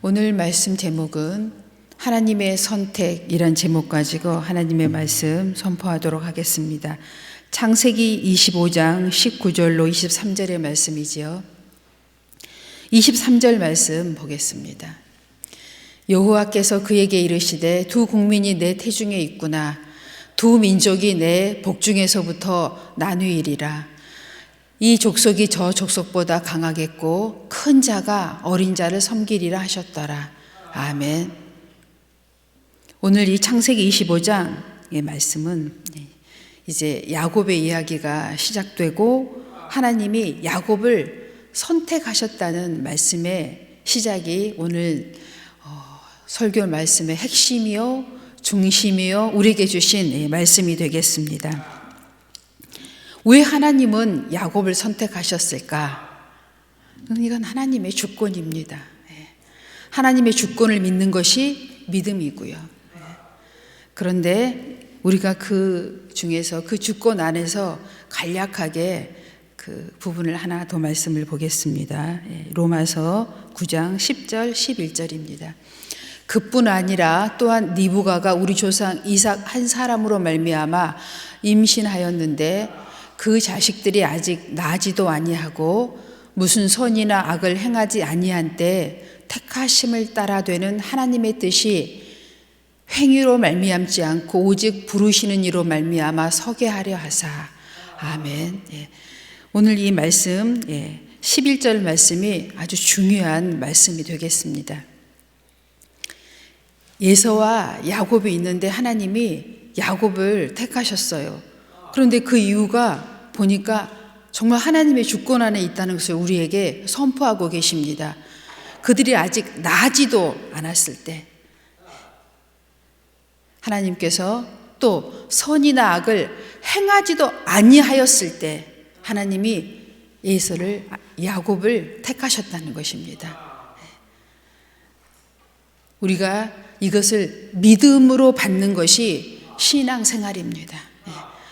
오늘 말씀 제목은 하나님의 선택이란 제목 가지고 하나님의 말씀 선포하도록 하겠습니다. 창세기 25장 19절로 23절의 말씀이지요. 23절 말씀 보겠습니다. 여호와께서 그에게 이르시되 두 국민이 내 태중에 있구나. 두 민족이 내 복중에서부터 나뉘리라. 이 족속이 저 족속보다 강하겠고 큰 자가 어린 자를 섬기리라 하셨더라. 아멘. 오늘 이 창세기 25장의 말씀은 이제 야곱의 이야기가 시작되고 하나님이 야곱을 선택하셨다는 말씀의 시작이 오늘 설교 말씀의 핵심이요 중심이요 우리에게 주신 말씀이 되겠습니다. 왜 하나님은 야곱을 선택하셨을까? 이건 하나님의 주권입니다. 하나님의 주권을 믿는 것이 믿음이고요. 그런데 우리가 그 중에서 그 주권 안에서 간략하게 그 부분을 하나 더 말씀을 보겠습니다. 로마서 9장 10절 11절입니다. 그뿐 아니라 또한 니브가가 우리 조상 이삭 한 사람으로 말미암아 임신하였는데 그 자식들이 아직 나지도 아니하고 무슨 선이나 악을 행하지 아니한 때 택하심을 따라 되는 하나님의 뜻이 행위로 말미암지 않고 오직 부르시는 이로 말미암아 서게 하려 하사. 아멘. 오늘 이 말씀 11절 말씀이 아주 중요한 말씀이 되겠습니다. 에서와 야곱이 있는데 하나님이 야곱을 택하셨어요. 그런데 그 이유가 보니까 정말 하나님의 주권 안에 있다는 것을 우리에게 선포하고 계십니다. 그들이 아직 나지도 않았을 때 하나님께서 또 선이나 악을 행하지도 아니하였을 때 하나님이 야곱을 택하셨다는 것입니다. 우리가 이것을 믿음으로 받는 것이 신앙생활입니다.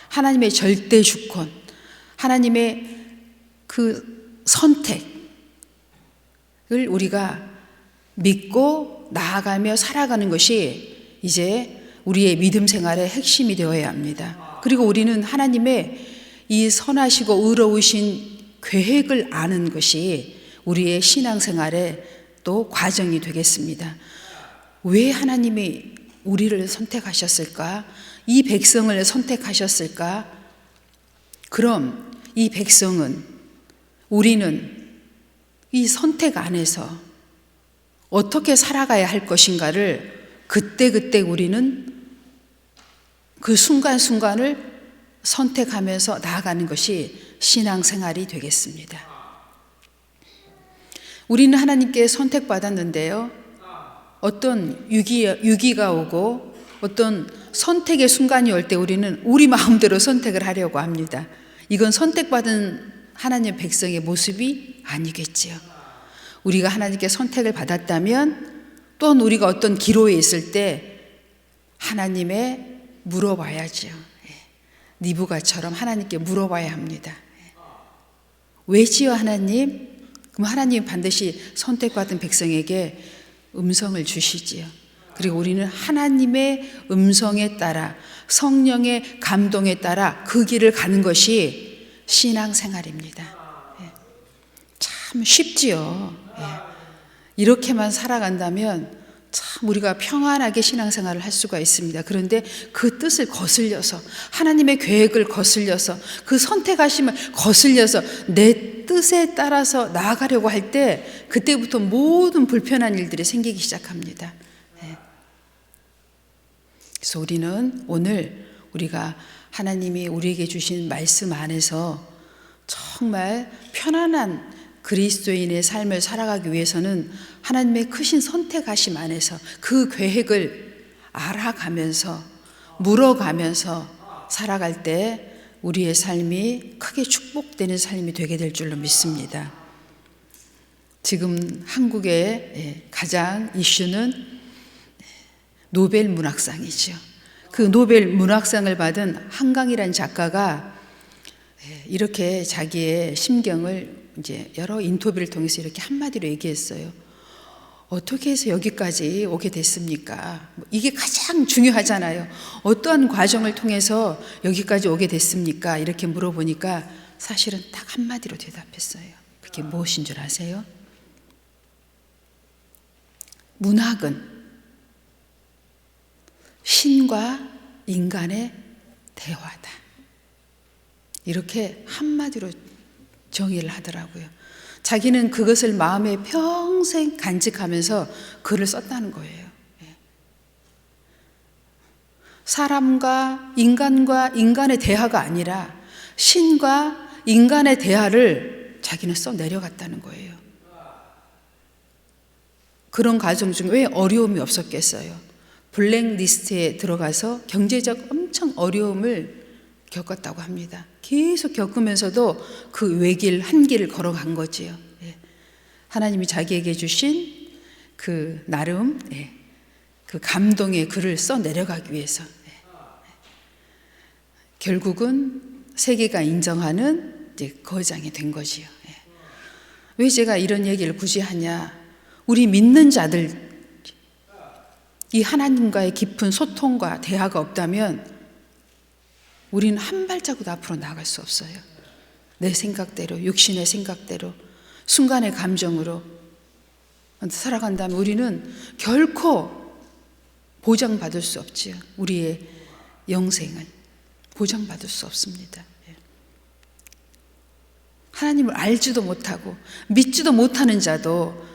하나님의 절대 주권, 하나님의 그 선택을 우리가 믿고 나아가며 살아가는 것이 이제 우리의 믿음 생활의 핵심이 되어야 합니다. 그리고 우리는 하나님의 이 선하시고 의로우신 계획을 아는 것이 우리의 신앙생활의 또 과정이 되겠습니다. 왜 하나님이 우리를 선택하셨을까? 이 백성을 선택하셨을까? 그럼 이 백성은, 우리는 이 선택 안에서 어떻게 살아가야 할 것인가를 그때그때 우리는 그 순간순간을 선택하면서 나아가는 것이 신앙생활이 되겠습니다. 우리는 하나님께 선택받았는데요. 어떤 위기가 오고 어떤 선택의 순간이 올 때 우리는 우리 마음대로 선택을 하려고 합니다. 이건 선택받은 하나님의 백성의 모습이 아니겠지요. 우리가 하나님께 선택을 받았다면 또한 우리가 어떤 기로에 있을 때 하나님의 물어봐야죠. 니브가처럼 하나님께 물어봐야 합니다. 왜지요 하나님? 그럼 하나님 반드시 선택받은 백성에게 음성을 주시지요. 그리고 우리는 하나님의 음성에 따라 성령의 감동에 따라 그 길을 가는 것이 신앙생활입니다. 참 쉽지요. 이렇게만 살아간다면 참 우리가 평안하게 신앙생활을 할 수가 있습니다. 그런데 그 뜻을 거슬려서 하나님의 계획을 거슬려서 그 선택하심을 거슬려서 내 뜻에 따라서 나아가려고 할 때 그때부터 모든 불편한 일들이 생기기 시작합니다. 그래서 우리는 오늘 우리가 하나님이 우리에게 주신 말씀 안에서 정말 편안한 그리스도인의 삶을 살아가기 위해서는 하나님의 크신 선택하심 안에서 그 계획을 알아가면서 물어가면서 살아갈 때 우리의 삶이 크게 축복되는 삶이 되게 될 줄로 믿습니다. 지금 한국의 가장 이슈는 노벨 문학상이죠. 그 노벨 문학상을 받은 한강이라는 작가가 이렇게 자기의 심경을 이제 여러 인터뷰를 통해서 이렇게 한마디로 얘기했어요. 어떻게 해서 여기까지 오게 됐습니까? 이게 가장 중요하잖아요. 어떠한 과정을 통해서 여기까지 오게 됐습니까? 이렇게 물어보니까 사실은 딱 한마디로 대답했어요. 그게 무엇인 줄 아세요? 문학은 신과 인간의 대화다. 이렇게 한마디로 정의를 하더라고요. 자기는 그것을 마음에 평생 간직하면서 글을 썼다는 거예요. 사람과 인간의 대화가 아니라 신과 인간의 대화를 자기는 써 내려갔다는 거예요. 그런 과정 중에 왜 어려움이 없었겠어요? 블랙리스트에 들어가서 경제적 엄청 어려움을 겪었다고 합니다. 계속 겪으면서도 그 외길 한 길을 걸어간 거지요. 하나님이 자기에게 주신 그 나름 그 감동의 글을 써 내려가기 위해서 결국은 세계가 인정하는 이제 거장이 된 거지요. 왜 제가 이런 얘기를 굳이 하냐? 우리 믿는 자들 이 하나님과의 깊은 소통과 대화가 없다면 우리는 한 발자국 앞으로 나갈 수 없어요. 내 생각대로, 육신의 생각대로, 순간의 감정으로 살아간다면 우리는 결코 보장받을 수 없지요. 우리의 영생을 보장받을 수 없습니다. 하나님을 알지도 못하고 믿지도 못하는 자도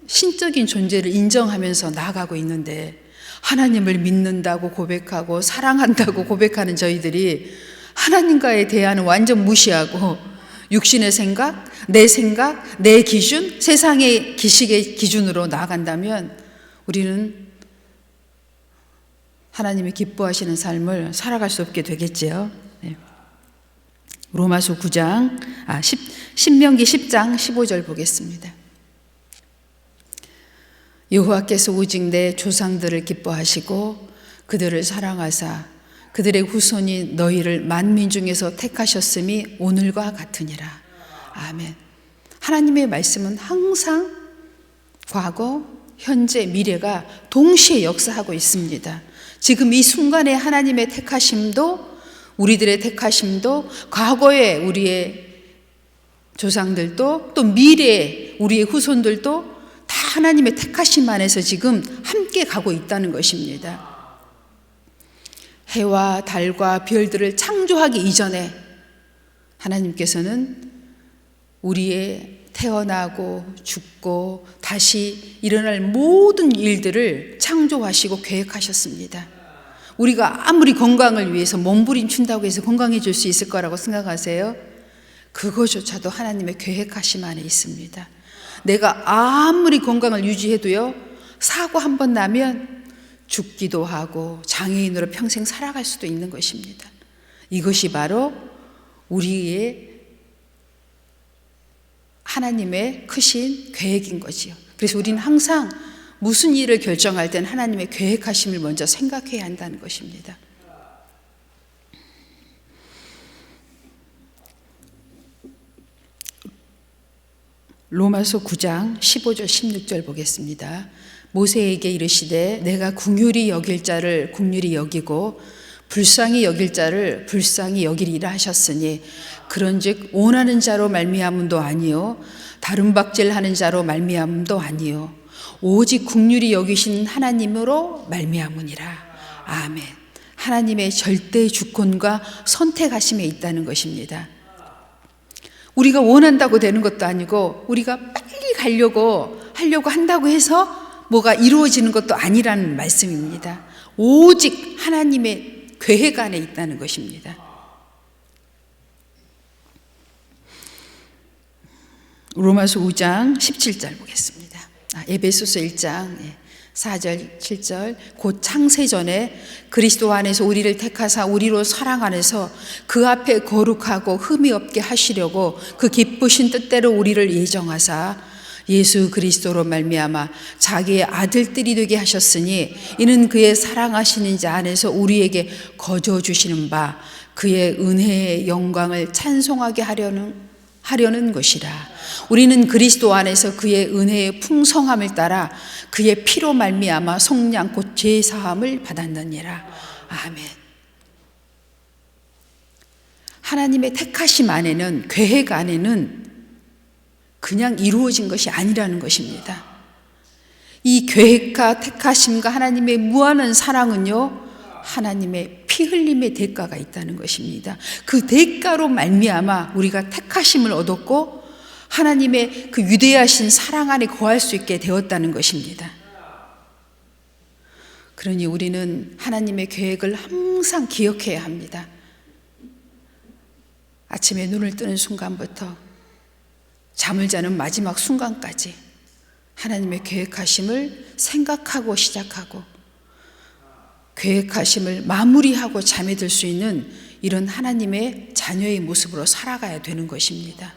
신적인 존재를 인정하면서 나아가고 있는데 하나님을 믿는다고 고백하고 사랑한다고 고백하는 저희들이 하나님과의 대화는 완전 무시하고 육신의 생각, 내 기준, 세상의 기식의 기준으로 나아간다면 우리는 하나님이 기뻐하시는 삶을 살아갈 수 없게 되겠지요. 로마서 9장, 신명기 10장 15절 보겠습니다. 여호와께서 오직 내 조상들을 기뻐하시고 그들을 사랑하사 그들의 후손이 너희를 만민 중에서 택하셨음이 오늘과 같으니라. 아멘. 하나님의 말씀은 항상 과거, 현재, 미래가 동시에 역사하고 있습니다. 지금 이 순간에 하나님의 택하심도 우리들의 택하심도 과거에 우리의 조상들도 또 미래에 우리의 후손들도 다 하나님의 택하심 안에서 지금 함께 가고 있다는 것입니다. 해와 달과 별들을 창조하기 이전에 하나님께서는 우리의 태어나고 죽고 다시 일어날 모든 일들을 창조하시고 계획하셨습니다. 우리가 아무리 건강을 위해서 몸부림친다고 해서 건강해질 수 있을 거라고 생각하세요? 그거조차도 하나님의 계획하심 안에 있습니다. 내가 아무리 건강을 유지해도요, 사고 한 번 나면 죽기도 하고 장애인으로 평생 살아갈 수도 있는 것입니다. 이것이 바로 우리의 하나님의 크신 계획인 거지요. 그래서 우리는 항상 무슨 일을 결정할 땐 하나님의 계획하심을 먼저 생각해야 한다는 것입니다. 로마서 9장 15절 16절 보겠습니다. 모세에게 이르시되 내가 긍휼히 여길 자를 긍휼히 여기고 불쌍히 여길 자를 불쌍히 여기리라 하셨으니 그런즉 원하는 자로 말미암음도 아니요 다른 박질하는 자로 말미암음도 아니요 오직 긍휼히 여기신 하나님으로 말미암으니라. 아멘. 하나님의 절대 주권과 선택하심에 있다는 것입니다. 우리가 원한다고 되는 것도 아니고 우리가 빨리 하려고 한다고 해서 뭐가 이루어지는 것도 아니라는 말씀입니다. 오직 하나님의 계획 안에 있다는 것입니다. 로마서 5장 17절 보겠습니다. 에베소서 1장 4절 7절 곧 창세전에 그리스도 안에서 우리를 택하사 우리로 사랑 안에서 그 앞에 거룩하고 흠이 없게 하시려고 그 기쁘신 뜻대로 우리를 예정하사 예수 그리스도로 말미암아 자기의 아들들이 되게 하셨으니 이는 그의 사랑하시는 자 안에서 우리에게 거저 주시는 바 그의 은혜의 영광을 찬송하게 하려는 것이라. 우리는 그리스도 안에서 그의 은혜의 풍성함을 따라 그의 피로 말미암아 속량 곧 죄 사함을 받았느니라. 아멘. 하나님의 택하심 안에는, 계획 안에는 그냥 이루어진 것이 아니라는 것입니다. 이 계획과 택하심과 하나님의 무한한 사랑은요, 하나님의 피 흘림의 대가가 있다는 것입니다. 그 대가로 말미암아 우리가 택하심을 얻었고 하나님의 그 위대하신 사랑 안에 거할 수 있게 되었다는 것입니다. 그러니 우리는 하나님의 계획을 항상 기억해야 합니다. 아침에 눈을 뜨는 순간부터 잠을 자는 마지막 순간까지 하나님의 계획하심을 생각하고 시작하고 계획하심을 마무리하고 잠에 들 수 있는 이런 하나님의 자녀의 모습으로 살아가야 되는 것입니다.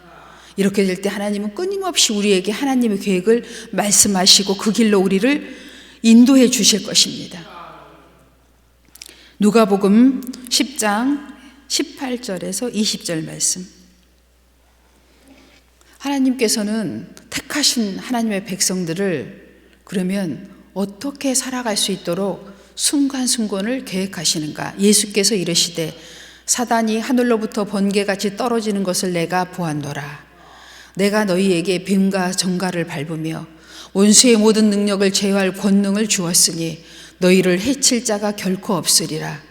이렇게 될 때 하나님은 끊임없이 우리에게 하나님의 계획을 말씀하시고 그 길로 우리를 인도해 주실 것입니다. 누가복음 10장 18절에서 20절 말씀. 하나님께서는 택하신 하나님의 백성들을 그러면 어떻게 살아갈 수 있도록 순간순간을 계획하시는가? 예수께서 이르시되 사단이 하늘로부터 번개같이 떨어지는 것을 내가 보았노라. 내가 너희에게 뱀과 정갈을 밟으며 원수의 모든 능력을 제어할 권능을 주었으니 너희를 해칠 자가 결코 없으리라.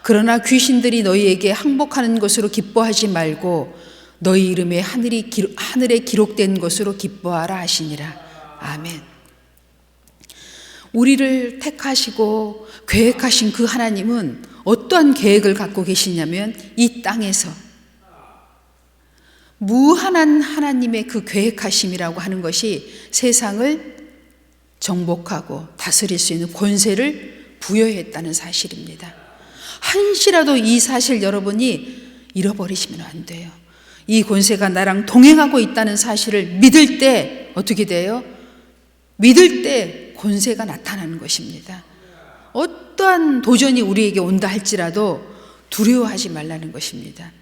그러나 귀신들이 너희에게 항복하는 것으로 기뻐하지 말고 너희 이름에 하늘에 기록된 것으로 기뻐하라 하시니라. 아멘. 우리를 택하시고 계획하신 그 하나님은 어떠한 계획을 갖고 계시냐면 이 땅에서 무한한 하나님의 그 계획하심이라고 하는 것이 세상을 정복하고 다스릴 수 있는 권세를 부여했다는 사실입니다. 한시라도 이 사실 여러분이 잃어버리시면 안 돼요. 이 권세가 나랑 동행하고 있다는 사실을 믿을 때 어떻게 돼요? 믿을 때 권세가 나타나는 것입니다. 어떠한 도전이 우리에게 온다 할지라도 두려워하지 말라는 것입니다.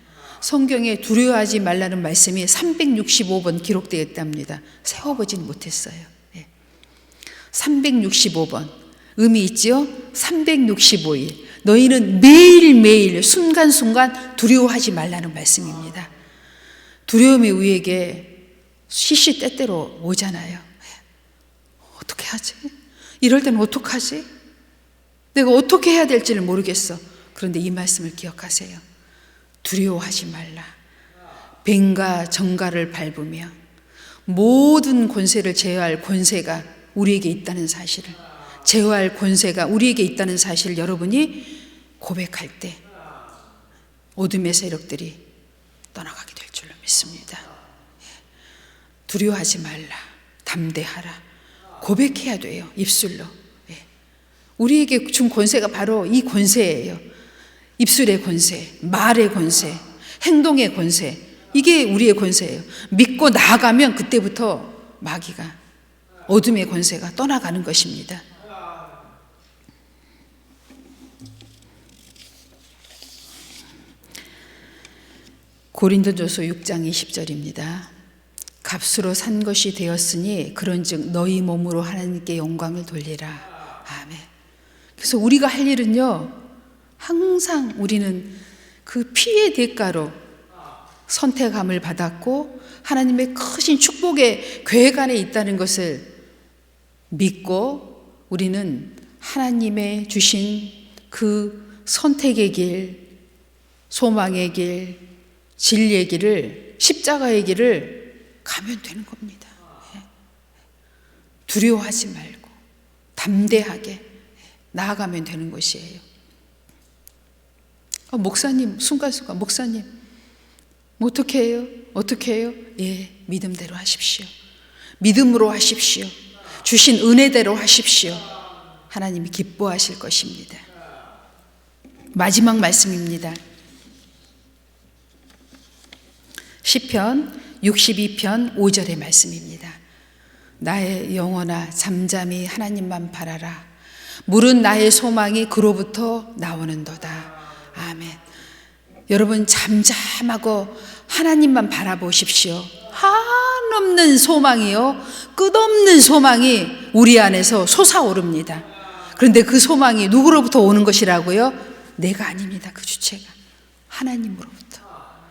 성경에 두려워하지 말라는 말씀이 365번 기록되어 있답니다. 세워보진 못했어요. 365번 의미 있죠? 365일 너희는 매일매일 순간순간 두려워하지 말라는 말씀입니다. 두려움이 우리에게 시시때때로 오잖아요. 어떻게 하지? 이럴 때는 어떡하지? 내가 어떻게 해야 될지를 모르겠어. 그런데 이 말씀을 기억하세요. 두려워하지 말라. 뱀과 정갈을 밟으며 모든 권세를 제어할 권세가 우리에게 있다는 사실을, 제어할 권세가 우리에게 있다는 사실을 여러분이 고백할 때 어둠의 세력들이 떠나가게 될 줄로 믿습니다. 두려워하지 말라. 담대하라. 고백해야 돼요. 입술로. 우리에게 준 권세가 바로 이 권세예요. 입술의 권세, 말의 권세, 행동의 권세. 이게 우리의 권세예요. 믿고 나아가면 그때부터 마귀가, 어둠의 권세가 떠나가는 것입니다. 고린도전서 6장 20절입니다. 값으로 산 것이 되었으니 그런즉 너희 몸으로 하나님께 영광을 돌리라. 아멘. 그래서 우리가 할 일은요, 항상 우리는 그 피의 대가로 선택함을 받았고 하나님의 크신 축복의 계획 안에 있다는 것을 믿고 우리는 하나님의 주신 그 선택의 길, 소망의 길, 진리의 길을, 십자가의 길을 가면 되는 겁니다. 두려워하지 말고 담대하게 나아가면 되는 것이에요. 목사님, 순간순간 목사님 어떻게 해요? 어떻게 해요? 예, 믿음대로 하십시오. 믿음으로 하십시오. 주신 은혜대로 하십시오. 하나님이 기뻐하실 것입니다. 마지막 말씀입니다. 시편 62편 5절의 말씀입니다. 나의 영혼아 잠잠히 하나님만 바라라. 물은 나의 소망이 그로부터 나오는도다. 아멘. 여러분 잠잠하고 하나님만 바라보십시오. 터무니없는 소망이요, 끝없는 소망이 우리 안에서 솟아오릅니다. 그런데 그 소망이 누구로부터 오는 것이라고요? 내가 아닙니다. 그 주체가 하나님으로부터.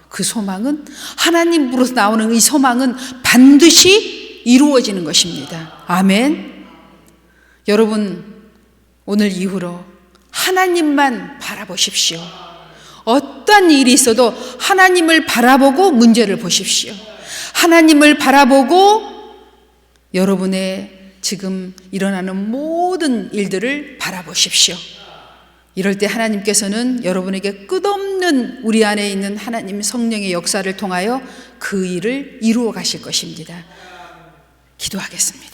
그 소망은, 하나님으로부터 나오는 이 소망은 반드시 이루어지는 것입니다. 아멘. 여러분, 오늘 이후로 하나님만 바라보십시오. 어떤 일이 있어도 하나님을 바라보고 문제를 보십시오. 하나님을 바라보고 여러분의 지금 일어나는 모든 일들을 바라보십시오. 이럴 때 하나님께서는 여러분에게 끝없는 우리 안에 있는 하나님 성령의 역사를 통하여 그 일을 이루어 가실 것입니다. 기도하겠습니다.